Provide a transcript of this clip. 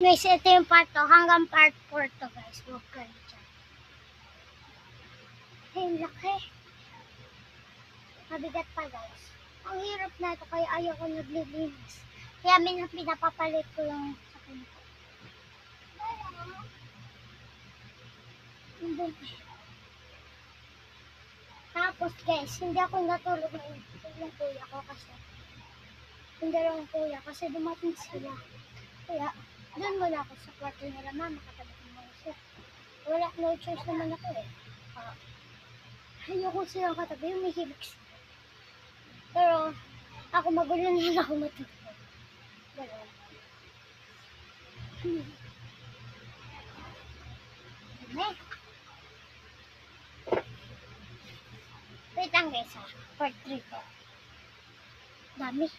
Guys, ito yung part 2. Hanggang part 4 to guys. Huwag kayo dyan. Ay, laki. Mabigat pa guys. Ang hirap na ito kaya ayaw ko naglilinis. Kaya pinapapalit ko yung sa pinto. Tapos guys, hindi ako natulog ng kuya ko kasi yung dalawang kuya kasi dumating sila. Kaya doon muna ako sa kwarto nila mama katabi ko muna siya. Wala, no choice naman ako eh. Ayoko silang katabi, umihibig sila. Pero ako magulo na lang ako matulog. Gano'n. Wait lang guys ha. Part 3 ko. Dami.